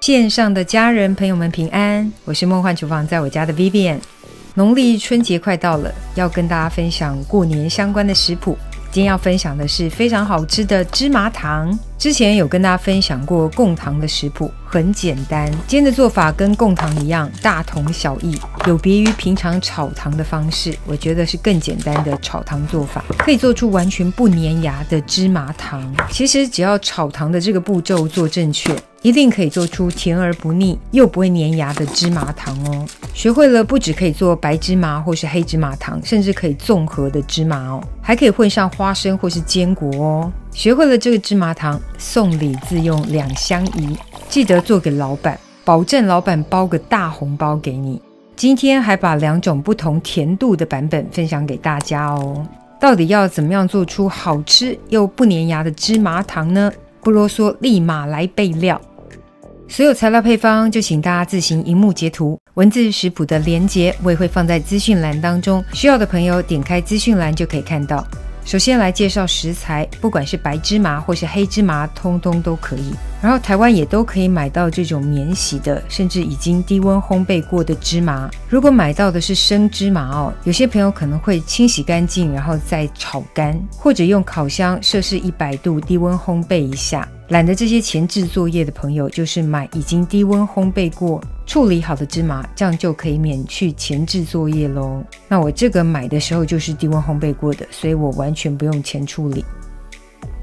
线上的家人朋友们平安，我是梦幻厨房在我家的 Vivian。 农历春节快到了，要跟大家分享过年相关的食谱。今天要分享的是非常好吃的芝麻糖。之前有跟大家分享过贡糖的食谱，很简单，今天的做法跟贡糖一样，大同小异，有别于平常炒糖的方式，我觉得是更简单的炒糖做法，可以做出完全不粘牙的芝麻糖。其实只要炒糖的这个步骤做正确，一定可以做出甜而不腻又不会粘牙的芝麻糖哦。学会了不只可以做白芝麻或是黑芝麻糖，甚至可以综合的芝麻哦，还可以混上花生或是坚果哦。学会了这个芝麻糖，送礼自用2相宜，记得做给老板，保证老板包个大红包给你。今天还把2种不同甜度的版本分享给大家哦。到底要怎么样做出好吃又不粘牙的芝麻糖呢？不啰嗦，立马来备料。所有材料配方就请大家自行萤幕截图，文字食谱的连结我也会放在资讯栏当中，需要的朋友点开资讯栏就可以看到。首先来介绍食材，不管是白芝麻或是黑芝麻通通都可以，然后台湾也都可以买到这种免洗的甚至已经低温烘焙过的芝麻。如果买到的是生芝麻哦，有些朋友可能会清洗干净然后再炒干，或者用烤箱摄氏100度低温烘焙一下。懒得这些前置作业的朋友，就是买已经低温烘焙过处理好的芝麻，这样就可以免去前置作业咯。那我这个买的时候就是低温烘焙过的，所以我完全不用前处理。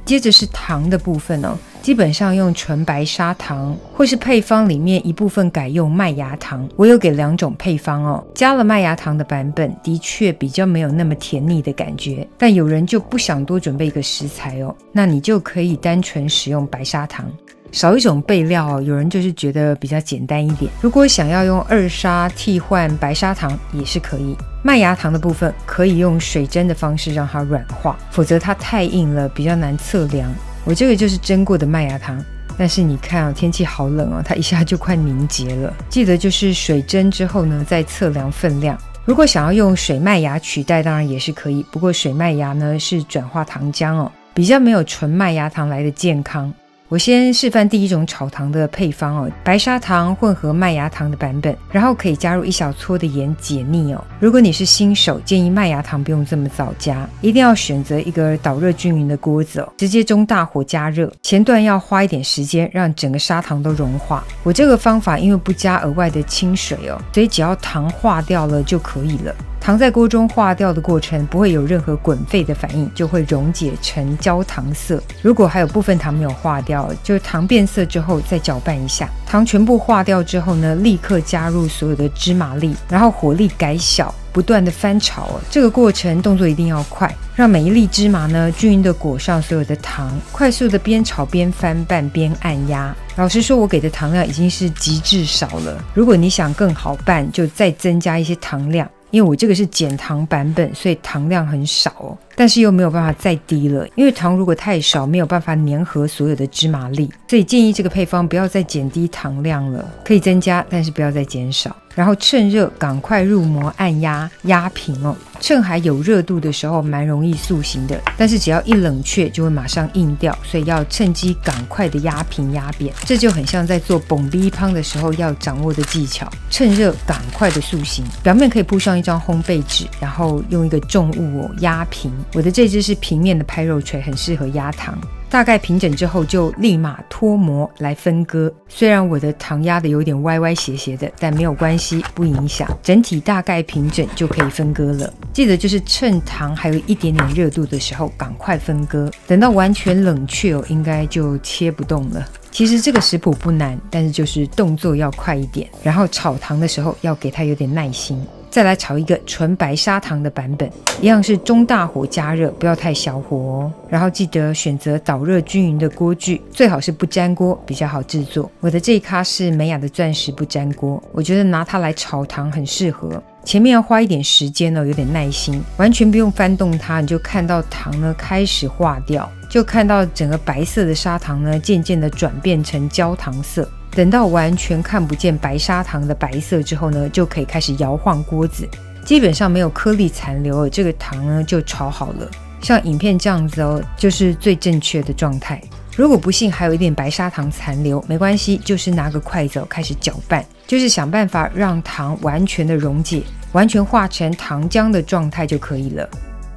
接着是糖的部分哦，基本上用纯白砂糖，或是配方里面一部分改用麦芽糖。我有给2种配方哦，加了麦芽糖的版本的确比较没有那么甜腻的感觉，但有人就不想多准备一个食材哦，那你就可以单纯使用白砂糖。少一种备料哦，有人就是觉得比较简单一点，如果想要用2砂替换白砂糖也是可以。麦芽糖的部分可以用水蒸的方式让它软化，否则它太硬了比较难测量。我这个就是蒸过的麦芽糖，但是你看哦，天气好冷哦，它一下就快凝结了。记得就是水蒸之后呢再测量分量。如果想要用水麦芽取代当然也是可以，不过水麦芽呢是转化糖浆哦，比较没有纯麦芽糖来的健康。我先示范第1种炒糖的配方哦，白砂糖混合麦芽糖的版本，然后可以加入1小撮的盐解腻哦。如果你是新手，建议麦芽糖不用这么早加，一定要选择一个导热均匀的锅子哦，直接中大火加热，前段要花一点时间让整个砂糖都融化。我这个方法因为不加额外的清水哦，所以只要糖化掉了就可以了。糖在锅中化掉的过程不会有任何滚沸的反应，就会溶解成焦糖色。如果还有部分糖没有化掉，就糖变色之后再搅拌一下。糖全部化掉之后呢，立刻加入所有的芝麻粒，然后火力改小，不断的翻炒哦。这个过程动作一定要快，让每一粒芝麻呢均匀的裹上所有的糖，快速的边炒边翻拌边按压。老实说，我给的糖量已经是极致少了，如果你想更好拌，就再增加一些糖量。因为我这个是减糖版本，所以糖量很少哦，但是又没有办法再低了，因为糖如果太少没有办法粘合所有的芝麻粒，所以建议这个配方不要再减低糖量了，可以增加但是不要再减少。然后趁热赶快入模按压压平哦，趁还有热度的时候蛮容易塑形的，但是只要一冷却就会马上硬掉，所以要趁机赶快的压平压扁。这就很像在做蹦逼汤的时候要掌握的技巧，趁热赶快的塑形。表面可以铺上一张烘焙纸，然后用一个重物哦压平。我的这只是平面的拍肉锤，很适合压糖。大概平整之后就立马脱模来分割，虽然我的糖压的有点歪歪斜斜的，但没有关系，不影响，整体大概平整就可以分割了。记得就是趁糖还有一点点热度的时候赶快分割，等到完全冷却哦，应该就切不动了。其实这个食谱不难，但是就是动作要快一点，然后炒糖的时候要给它有点耐心。再来炒一个纯白砂糖的版本，一样是中大火加热，不要太小火哦。然后记得选择导热均匀的锅具，最好是不粘锅，比较好制作。我的这一咖是美雅的钻石不粘锅，我觉得拿它来炒糖很适合。前面要花一点时间哦，有点耐心，完全不用翻动它，你就看到糖呢开始化掉，就看到整个白色的砂糖呢渐渐的转变成焦糖色。等到完全看不见白砂糖的白色之后呢，就可以开始摇晃锅子，基本上没有颗粒残留，这个糖呢就炒好了。像影片这样子哦，就是最正确的状态。如果不幸还有一点白砂糖残留，没关系，就是拿个筷子开始搅拌，就是想办法让糖完全的溶解，完全化成糖浆的状态就可以了。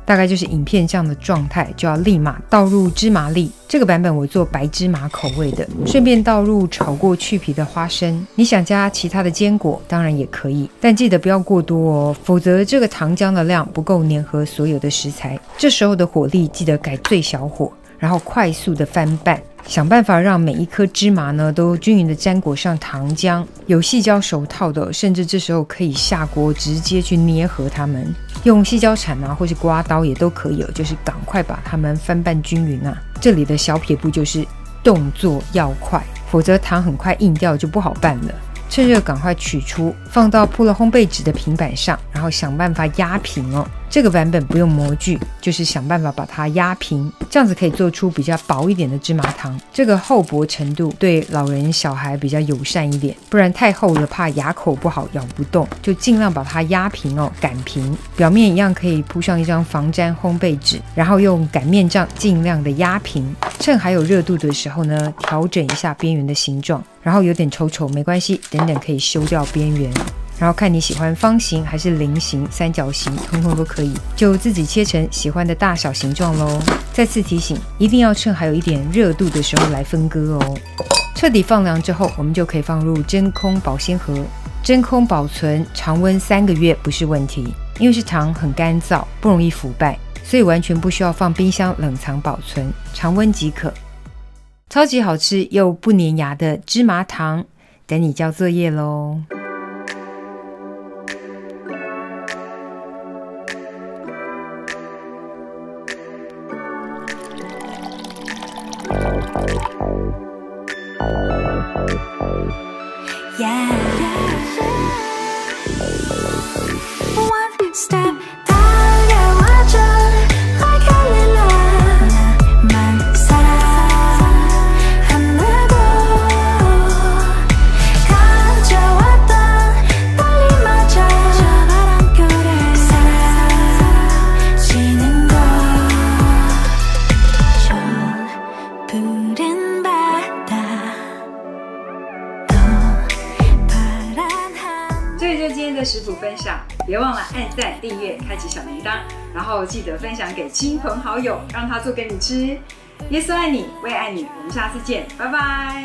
大概就是影片这样的状态，就要立马倒入芝麻粒。这个版本我做白芝麻口味的，顺便倒入炒过去皮的花生。你想加其他的坚果，当然也可以，但记得不要过多哦，否则这个糖浆的量不够粘合所有的食材。这时候的火力记得改最小火，然后快速的翻拌。想办法让每一颗芝麻呢都均匀的沾裹上糖浆，有矽胶手套的，甚至这时候可以下锅直接去捏合它们，用矽胶铲啊或是刮刀也都可以，就是赶快把它们翻拌均匀啊。这里的小撇步就是动作要快，否则糖很快硬掉就不好拌了。趁热赶快取出，放到铺了烘焙纸的平板上，然后想办法压平哦。这个版本不用模具，就是想办法把它压平，这样子可以做出比较薄一点的芝麻糖。这个厚薄程度对老人小孩比较友善一点，不然太厚了怕牙口不好咬不动，就尽量把它压平哦，擀平。表面一样可以铺上一张防粘烘焙纸，然后用擀面杖尽量的压平。趁还有热度的时候呢，调整一下边缘的形状，然后有点丑丑没关系，等等可以修掉边缘。然后看你喜欢方形还是菱形、三角形，通通都可以，就自己切成喜欢的大小形状咯。再次提醒，一定要趁还有一点热度的时候来分割哦。彻底放凉之后，我们就可以放入真空保鲜盒，真空保存，常温3个月不是问题。因为是糖很干燥，不容易腐败，所以完全不需要放冰箱冷藏保存，常温即可。超级好吃又不粘牙的芝麻糖，等你交作业咯。One step 달려와줘 like 할렐라 나만 사랑한다고 가져왔던 떨림마저 저 바람결에 사라지는 것 저 푸른 바다这就是今天的食谱分享，别忘了按赞、订阅、开启小铃铛，然后记得分享给亲朋好友，让他做给你吃。耶稣爱你，我也爱你，我们下次见，拜拜。